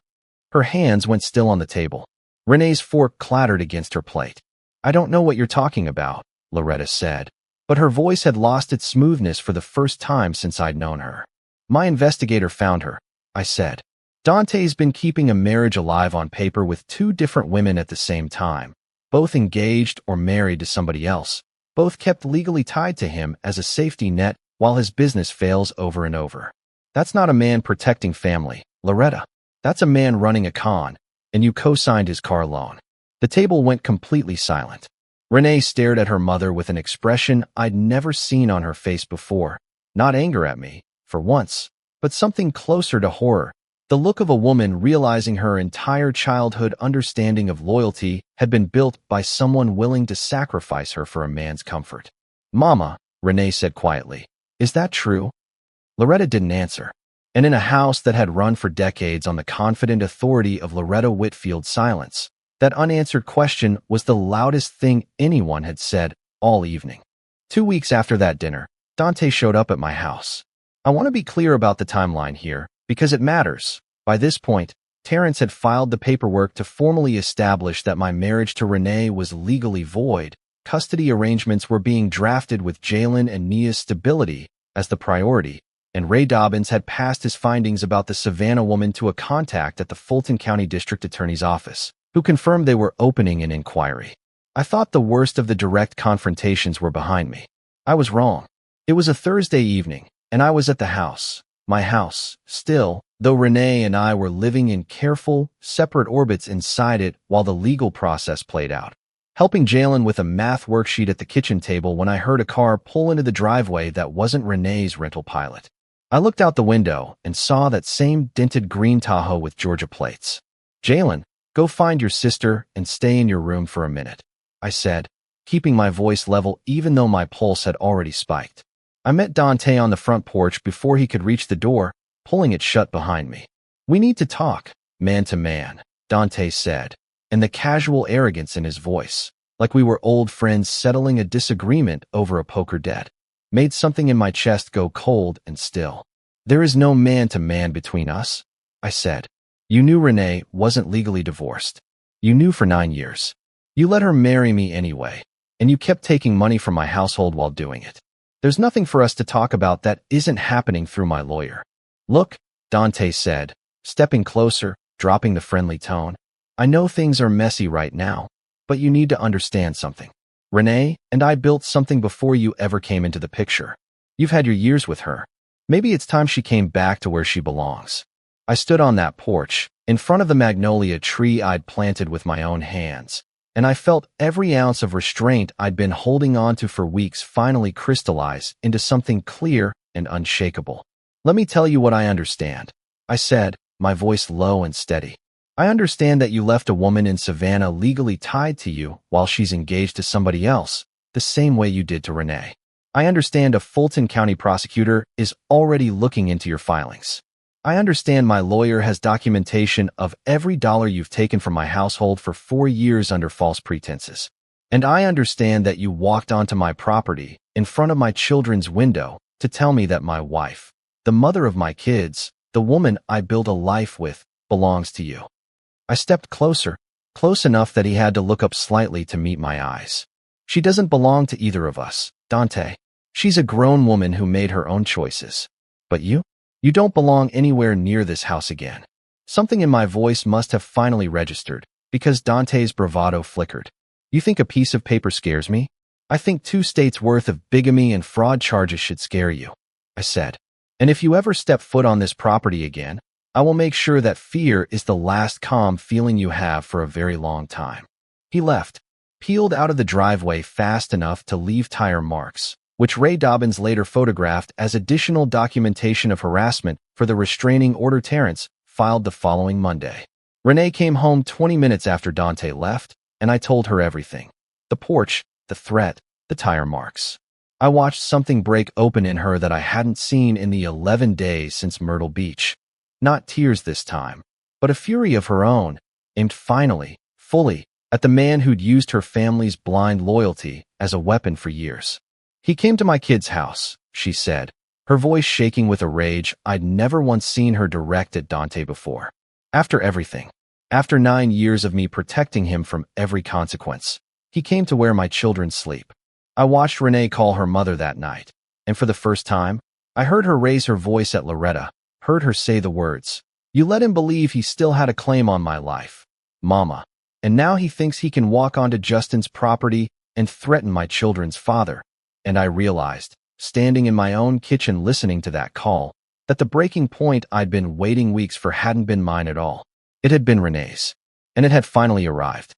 Her hands went still on the table. Renee's fork clattered against her plate. "I don't know what you're talking about," Loretta said, but her voice had lost its smoothness for the first time since I'd known her. "My investigator found her," I said. "Dante's been keeping a marriage alive on paper with 2 different women at the same time, both engaged or married to somebody else, both kept legally tied to him as a safety net while his business fails over and over. That's not a man protecting family, Loretta. That's a man running a con, and you co-signed his car loan." The table went completely silent. Renee stared at her mother with an expression I'd never seen on her face before. Not anger at me, for once, but something closer to horror. The look of a woman realizing her entire childhood understanding of loyalty had been built by someone willing to sacrifice her for a man's comfort. "Mama," Renee said quietly, "is that true?" Loretta didn't answer. And in a house that had run for decades on the confident authority of Loretta Whitfield's silence, that unanswered question was the loudest thing anyone had said all evening. 2 weeks after that dinner, Dante showed up at my house. I want to be clear about the timeline here, because it matters. By this point, Terrence had filed the paperwork to formally establish that my marriage to Renee was legally void. Custody arrangements were being drafted with Jalen and Nia's stability as the priority, and Ray Dobbins had passed his findings about the Savannah woman to a contact at the Fulton County District Attorney's office, who confirmed they were opening an inquiry. I thought the worst of the direct confrontations were behind me. I was wrong. It was a Thursday evening, and I was at the house, my house, still, though Renee and I were living in careful, separate orbits inside it while the legal process played out. Helping Jalen with a math worksheet at the kitchen table when I heard a car pull into the driveway that wasn't Renee's rental Pilot. I looked out the window and saw that same dented green Tahoe with Georgia plates. "Jalen, go find your sister and stay in your room for a minute," I said, keeping my voice level even though my pulse had already spiked. I met Dante on the front porch before he could reach the door, pulling it shut behind me. "We need to talk, man to man," Dante said, and the casual arrogance in his voice, like we were old friends settling a disagreement over a poker debt, made something in my chest go cold and still. "There is no man-to-man between us," I said. "You knew Renee wasn't legally divorced. You knew for 9 years. You let her marry me anyway, and you kept taking money from my household while doing it. There's nothing for us to talk about that isn't happening through my lawyer." "Look," Dante said, stepping closer, dropping the friendly tone, "I know things are messy right now, but you need to understand something. Renee and I built something before you ever came into the picture. You've had your years with her. Maybe it's time she came back to where she belongs." I stood on that porch, in front of the magnolia tree I'd planted with my own hands, and I felt every ounce of restraint I'd been holding on to for weeks finally crystallize into something clear and unshakable. "Let me tell you what I understand," I said, my voice low and steady. "I understand that you left a woman in Savannah legally tied to you while she's engaged to somebody else, the same way you did to Renee. I understand a Fulton County prosecutor is already looking into your filings. I understand my lawyer has documentation of every dollar you've taken from my household for 4 years under false pretenses. And I understand that you walked onto my property, in front of my children's window, to tell me that my wife, the mother of my kids, the woman I built a life with, belongs to you. I stepped closer, close enough that he had to look up slightly to meet my eyes. She doesn't belong to either of us, Dante. She's a grown woman who made her own choices. But you? You don't belong anywhere near this house again. Something in my voice must have finally registered, because Dante's bravado flickered. You think a piece of paper scares me? I think 2 states' worth of bigamy and fraud charges should scare you, I said. And if you ever step foot on this property again, I will make sure that fear is the last calm feeling you have for a very long time. He left, peeled out of the driveway fast enough to leave tire marks, which Ray Dobbins later photographed as additional documentation of harassment for the restraining order Terrence filed the following Monday. Renee came home 20 minutes after Dante left, and I told her everything. The porch, the threat, the tire marks. I watched something break open in her that I hadn't seen in the 11 days since Myrtle Beach. Not tears this time, but a fury of her own, aimed finally, fully, at the man who'd used her family's blind loyalty as a weapon for years. He came to my kid's house, she said, her voice shaking with a rage I'd never once seen her direct at Dante before. After everything, after 9 years of me protecting him from every consequence, he came to where my children sleep. I watched Renee call her mother that night, and for the first time, I heard her raise her voice at Loretta, heard her say the words, "You let him believe he still had a claim on my life, Mama, and now he thinks he can walk onto Justin's property and threaten my children's father." And I realized, standing in my own kitchen listening to that call, that the breaking point I'd been waiting weeks for hadn't been mine at all. It had been Renee's, and it had finally arrived.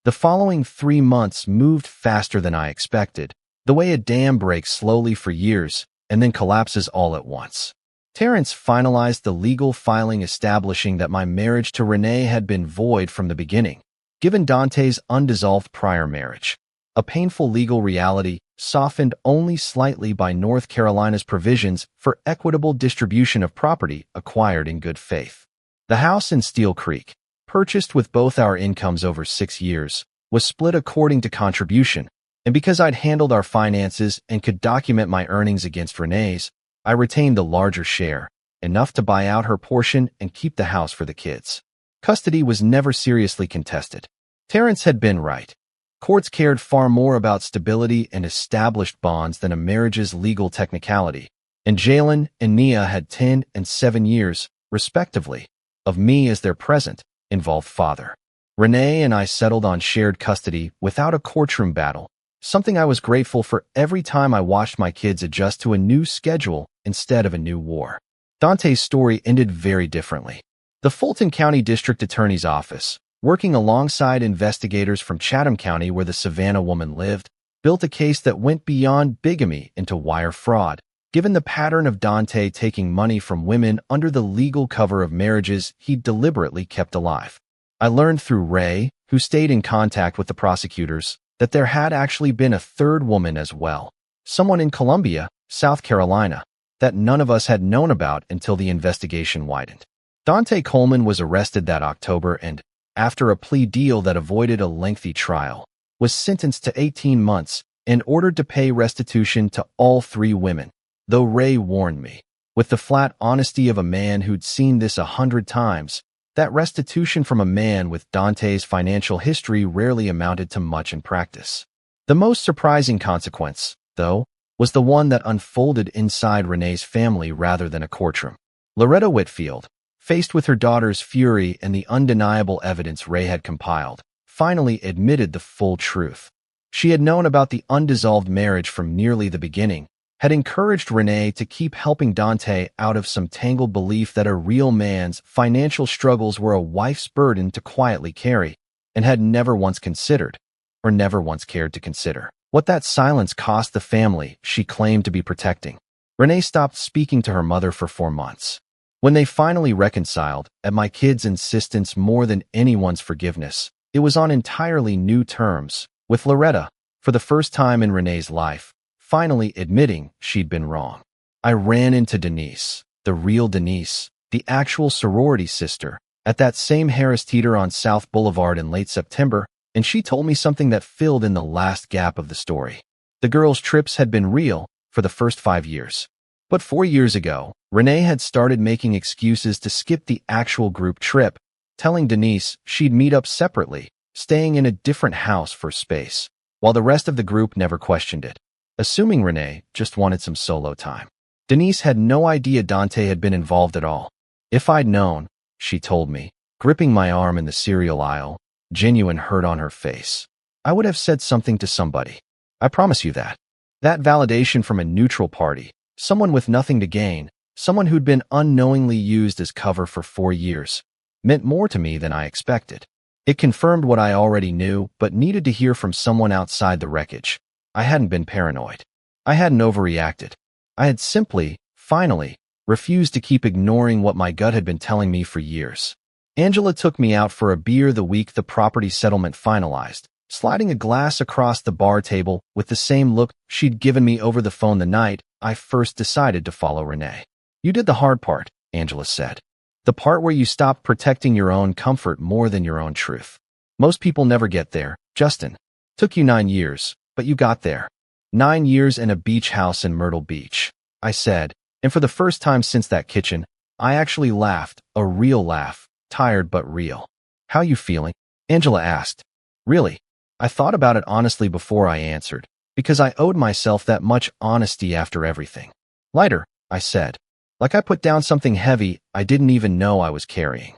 The following 3 months moved faster than I expected, the way a dam breaks slowly for years and then collapses all at once. Terrence finalized the legal filing establishing that my marriage to Renee had been void from the beginning, given Dante's undissolved prior marriage. A painful legal reality softened only slightly by North Carolina's provisions for equitable distribution of property acquired in good faith. The house in Steel Creek, purchased with both our incomes over 6 years, was split according to contribution, and because I'd handled our finances and could document my earnings against Renee's, I retained the larger share, enough to buy out her portion and keep the house for the kids. Custody was never seriously contested. Terrence had been right. Courts cared far more about stability and established bonds than a marriage's legal technicality, and Jalen and Nia had 10 and 7 years, respectively, of me as their present, involved father. Renee and I settled on shared custody without a courtroom battle, something I was grateful for every time I watched my kids adjust to a new schedule instead of a new war. Dante's story ended very differently. The Fulton County District Attorney's Office, working alongside investigators from Chatham County where the Savannah woman lived, built a case that went beyond bigamy into wire fraud, given the pattern of Dante taking money from women under the legal cover of marriages he'd deliberately kept alive. I learned through Ray, who stayed in contact with the prosecutors, that there had actually been a third woman as well, someone in Columbia, South Carolina, that none of us had known about until the investigation widened. Dante Coleman was arrested that October and, after a plea deal that avoided a lengthy trial, was sentenced to 18 months and ordered to pay restitution to all 3 women, though Ray warned me, with the flat honesty of a man who'd seen this 100 times, that restitution from a man with Dante's financial history rarely amounted to much in practice. The most surprising consequence, though, was the one that unfolded inside Renee's family rather than a courtroom. Loretta Whitfield, faced with her daughter's fury and the undeniable evidence Ray had compiled, finally admitted the full truth. She had known about the undissolved marriage from nearly the beginning, had encouraged Renee to keep helping Dante out of some tangled belief that a real man's financial struggles were a wife's burden to quietly carry, and had never once considered, or never once cared to consider, what that silence cost the family she claimed to be protecting. Renee stopped speaking to her mother for 4 months. When they finally reconciled, at my kids' insistence more than anyone's forgiveness, it was on entirely new terms, with Loretta, for the first time in Renee's life, finally admitting she'd been wrong. I ran into Denise, the real Denise, the actual sorority sister, at that same Harris Teeter on South Boulevard in late September, and she told me something that filled in the last gap of the story. The girls' trips had been real for the first 5 years. But 4 years ago, Renee had started making excuses to skip the actual group trip, telling Denise she'd meet up separately, staying in a different house for space, while the rest of the group never questioned it, assuming Renee just wanted some solo time. Denise had no idea Dante had been involved at all. If I'd known, she told me, gripping my arm in the cereal aisle, genuine hurt on her face, I would have said something to somebody. I promise you that. That validation from a neutral party, someone with nothing to gain, someone who'd been unknowingly used as cover for 4 years, meant more to me than I expected. It confirmed what I already knew, but needed to hear from someone outside the wreckage. I hadn't been paranoid. I hadn't overreacted. I had simply, finally, refused to keep ignoring what my gut had been telling me for years. Angela took me out for a beer the week the property settlement finalized, sliding a glass across the bar table with the same look she'd given me over the phone the night I first decided to follow Renee. You did the hard part, Angela said. The part where you stopped protecting your own comfort more than your own truth. Most people never get there, Justin. Took you 9 years, but you got there. 9 years in a beach house in Myrtle Beach, I said, and for the first time since that kitchen, I actually laughed, a real laugh, tired but real. How you feeling? Angela asked. Really? I thought about it honestly before I answered, because I owed myself that much honesty after everything. Lighter, I said. Like I put down something heavy I didn't even know I was carrying.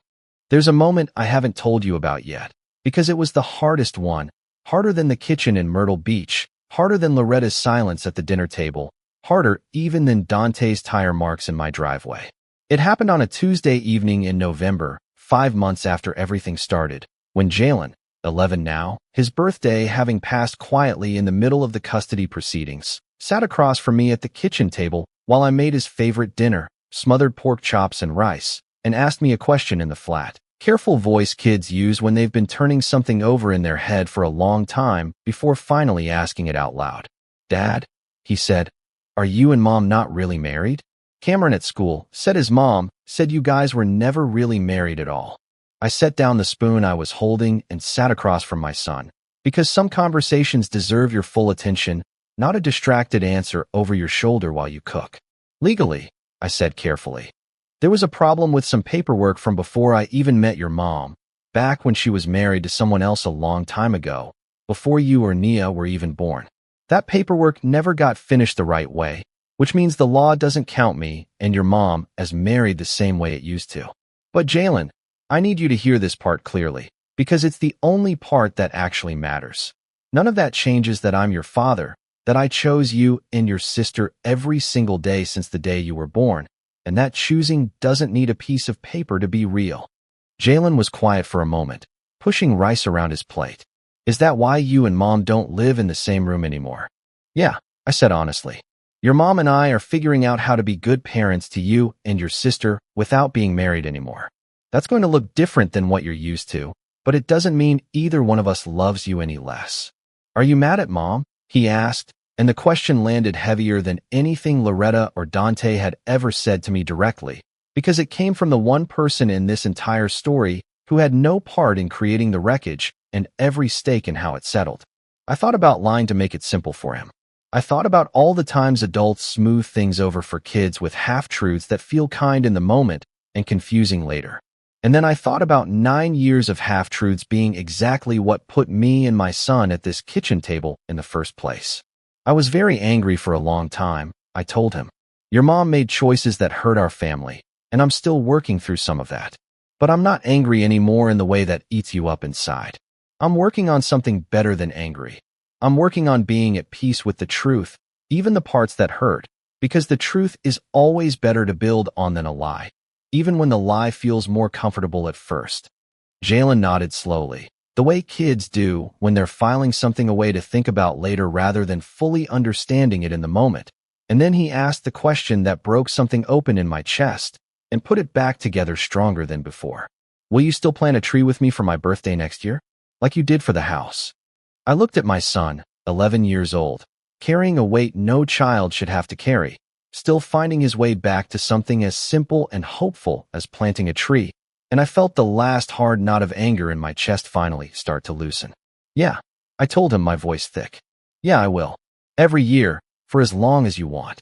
There's a moment I haven't told you about yet, because it was the hardest one, harder than the kitchen in Myrtle Beach, harder than Loretta's silence at the dinner table, harder even than Dante's tire marks in my driveway. It happened on a Tuesday evening in November, 5 months after everything started, when Jalen, 11 now, his birthday having passed quietly in the middle of the custody proceedings, sat across from me at the kitchen table while I made his favorite dinner, smothered pork chops and rice, and asked me a question in the flat, careful voice kids use when they've been turning something over in their head for a long time before finally asking it out loud. Dad, he said, are you and Mom not really married? Cameron at school said his mom said you guys were never really married at all. I set down the spoon I was holding and sat across from my son, because some conversations deserve your full attention, not a distracted answer over your shoulder while you cook. Legally, I said carefully. There was a problem with some paperwork from before I even met your mom, back when she was married to someone else a long time ago, before you or Nia were even born. That paperwork never got finished the right way, which means the law doesn't count me and your mom as married the same way it used to. But Jalen, I need you to hear this part clearly, because it's the only part that actually matters. None of that changes that I'm your father, that I chose you and your sister every single day since the day you were born, and that choosing doesn't need a piece of paper to be real. Jalen was quiet for a moment, pushing rice around his plate. Is that why you and Mom don't live in the same room anymore? Yeah, I said honestly. Your mom and I are figuring out how to be good parents to you and your sister without being married anymore. That's going to look different than what you're used to, but it doesn't mean either one of us loves you any less. Are you mad at Mom? He asked, and the question landed heavier than anything Loretta or Dante had ever said to me directly, because it came from the one person in this entire story who had no part in creating the wreckage and every stake in how it settled. I thought about lying to make it simple for him. I thought about all the times adults smooth things over for kids with half-truths that feel kind in the moment and confusing later. And then I thought about 9 years of half-truths being exactly what put me and my son at this kitchen table in the first place. I was very angry for a long time, I told him. Your mom made choices that hurt our family, and I'm still working through some of that. But I'm not angry anymore in the way that eats you up inside. I'm working on something better than angry. I'm working on being at peace with the truth, even the parts that hurt, because the truth is always better to build on than a lie, even when the lie feels more comfortable at first. Jalen nodded slowly, the way kids do when they're filing something away to think about later rather than fully understanding it in the moment. And then he asked the question that broke something open in my chest and put it back together stronger than before. Will you still plant a tree with me for my birthday next year? Like you did for the house? I looked at my son, 11 years old, carrying a weight no child should have to carry, still finding his way back to something as simple and hopeful as planting a tree, and I felt the last hard knot of anger in my chest finally start to loosen. Yeah, I told him, my voice thick. Yeah, I will. Every year, for as long as you want.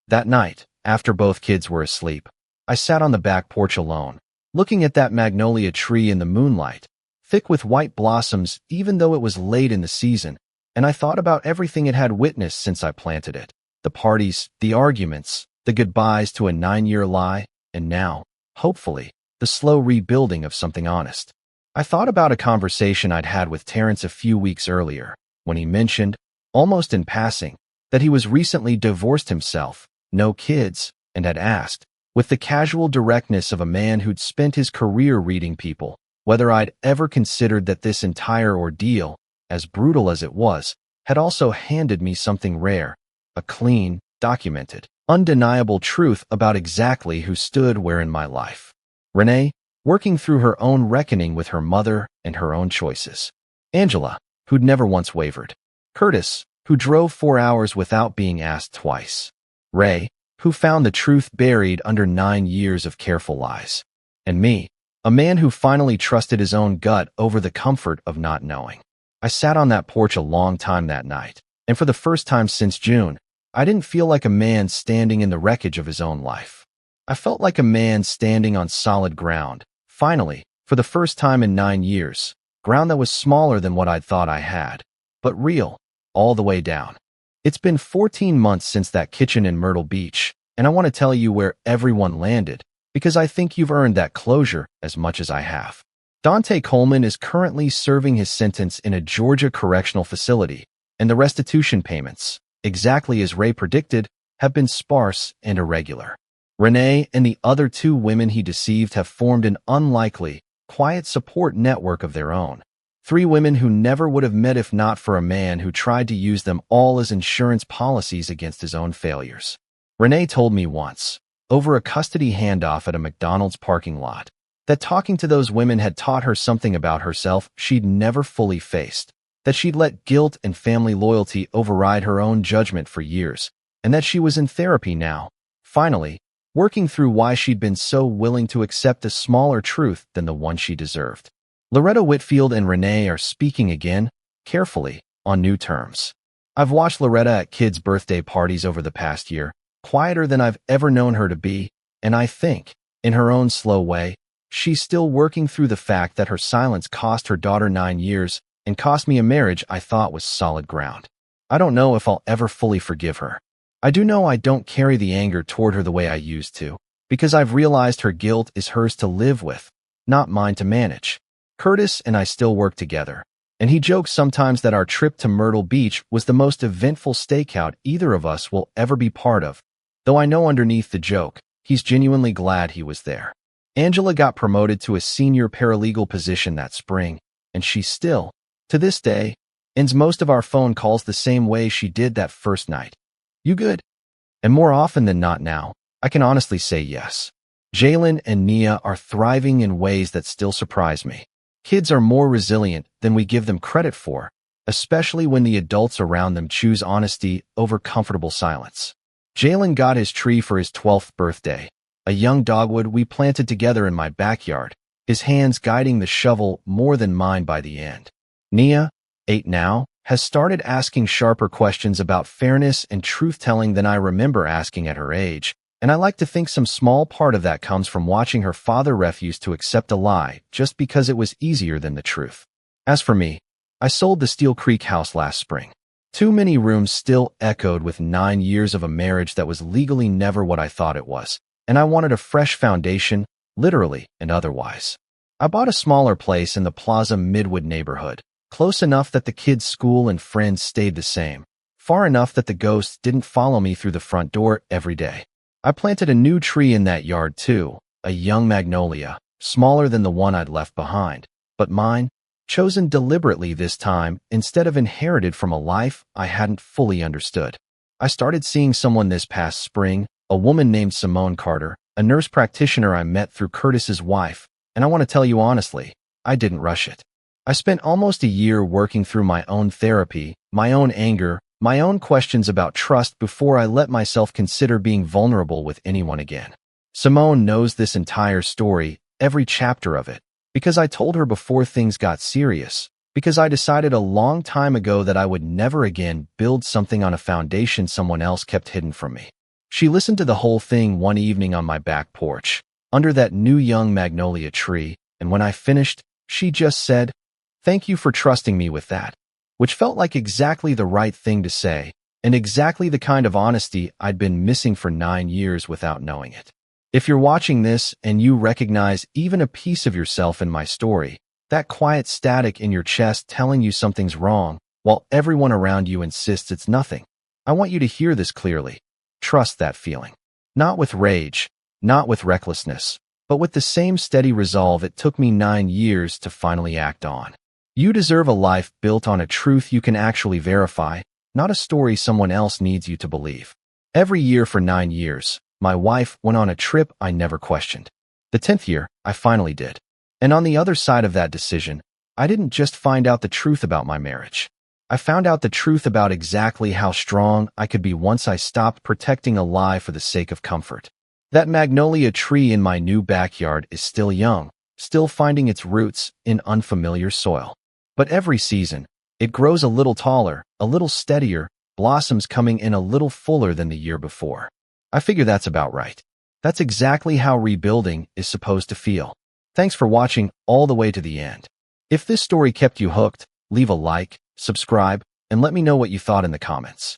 That night, after both kids were asleep, I sat on the back porch alone, looking at that magnolia tree in the moonlight, thick with white blossoms even though it was late in the season, and I thought about everything it had witnessed since I planted it. The parties, the arguments, the goodbyes to a 9-year lie, and now, hopefully, the slow rebuilding of something honest. I thought about a conversation I'd had with Terrence a few weeks earlier, when he mentioned, almost in passing, that he was recently divorced himself, no kids, and had asked, with the casual directness of a man who'd spent his career reading people, whether I'd ever considered that this entire ordeal, as brutal as it was, had also handed me something rare, a clean, documented, undeniable truth about exactly who stood where in my life. Renee, working through her own reckoning with her mother and her own choices. Angela, who'd never once wavered. Curtis, who drove 4 hours without being asked twice. Ray, who found the truth buried under 9 years of careful lies. And me, a man who finally trusted his own gut over the comfort of not knowing. I sat on that porch a long time that night, and for the first time since June, I didn't feel like a man standing in the wreckage of his own life. I felt like a man standing on solid ground, finally, for the first time in 9 years, ground that was smaller than what I'd thought I had, but real, all the way down. It's been 14 months since that kitchen in Myrtle Beach, and I want to tell you where everyone landed, because I think you've earned that closure as much as I have. Dante Coleman is currently serving his sentence in a Georgia correctional facility, and the restitution payments, exactly as Ray predicted, have been sparse and irregular. Renee and the other 2 women he deceived have formed an unlikely, quiet support network of their own. 3 women who never would have met if not for a man who tried to use them all as insurance policies against his own failures. Renee told me once, over a custody handoff at a McDonald's parking lot, that talking to those women had taught her something about herself she'd never fully faced, that she'd let guilt and family loyalty override her own judgment for years, and that she was in therapy now, finally, working through why she'd been so willing to accept a smaller truth than the one she deserved. Loretta Whitfield and Renee are speaking again, carefully, on new terms. I've watched Loretta at kids' birthday parties over the past year, quieter than I've ever known her to be, and I think, in her own slow way, she's still working through the fact that her silence cost her daughter 9 years and cost me a marriage I thought was solid ground. I don't know if I'll ever fully forgive her. I do know I don't carry the anger toward her the way I used to, because I've realized her guilt is hers to live with, not mine to manage. Curtis and I still work together, and he jokes sometimes that our trip to Myrtle Beach was the most eventful stakeout either of us will ever be part of, though I know underneath the joke, he's genuinely glad he was there. Angela got promoted to a senior paralegal position that spring, and she still, to this day, ends most of our phone calls the same way she did that first night. You good? And more often than not now, I can honestly say yes. Jalen and Nia are thriving in ways that still surprise me. Kids are more resilient than we give them credit for, especially when the adults around them choose honesty over comfortable silence. Jalen got his tree for his 12th birthday, a young dogwood we planted together in my backyard, his hands guiding the shovel more than mine by the end. Nia, 8 now, has started asking sharper questions about fairness and truth-telling than I remember asking at her age, and I like to think some small part of that comes from watching her father refuse to accept a lie just because it was easier than the truth. As for me, I sold the Steel Creek house last spring. Too many rooms still echoed with 9 years of a marriage that was legally never what I thought it was, and I wanted a fresh foundation, literally and otherwise. I bought a smaller place in the Plaza Midwood neighborhood, close enough that the kids' school and friends stayed the same, far enough that the ghosts didn't follow me through the front door every day. I planted a new tree in that yard too, a young magnolia, smaller than the one I'd left behind, but mine, chosen deliberately this time instead of inherited from a life I hadn't fully understood. I started seeing someone this past spring, a woman named Simone Carter, a nurse practitioner I met through Curtis's wife, and I want to tell you honestly, I didn't rush it. I spent almost a year working through my own therapy, my own anger, my own questions about trust before I let myself consider being vulnerable with anyone again. Simone knows this entire story, every chapter of it, because I told her before things got serious, because I decided a long time ago that I would never again build something on a foundation someone else kept hidden from me. She listened to the whole thing one evening on my back porch, under that new young magnolia tree, and when I finished, she just said, "Thank you for trusting me with that," which felt like exactly the right thing to say, and exactly the kind of honesty I'd been missing for 9 years without knowing it. If you're watching this and you recognize even a piece of yourself in my story, that quiet static in your chest telling you something's wrong, while everyone around you insists it's nothing, I want you to hear this clearly. Trust that feeling. Not with rage, not with recklessness, but with the same steady resolve it took me 9 years to finally act on. You deserve a life built on a truth you can actually verify, not a story someone else needs you to believe. Every year for 9 years, my wife went on a trip I never questioned. The 10th year, I finally did. And on the other side of that decision, I didn't just find out the truth about my marriage. I found out the truth about exactly how strong I could be once I stopped protecting a lie for the sake of comfort. That magnolia tree in my new backyard is still young, still finding its roots in unfamiliar soil. But every season, it grows a little taller, a little steadier, blossoms coming in a little fuller than the year before. I figure that's about right. That's exactly how rebuilding is supposed to feel. Thanks for watching all the way to the end. If this story kept you hooked, leave a like, subscribe, and let me know what you thought in the comments.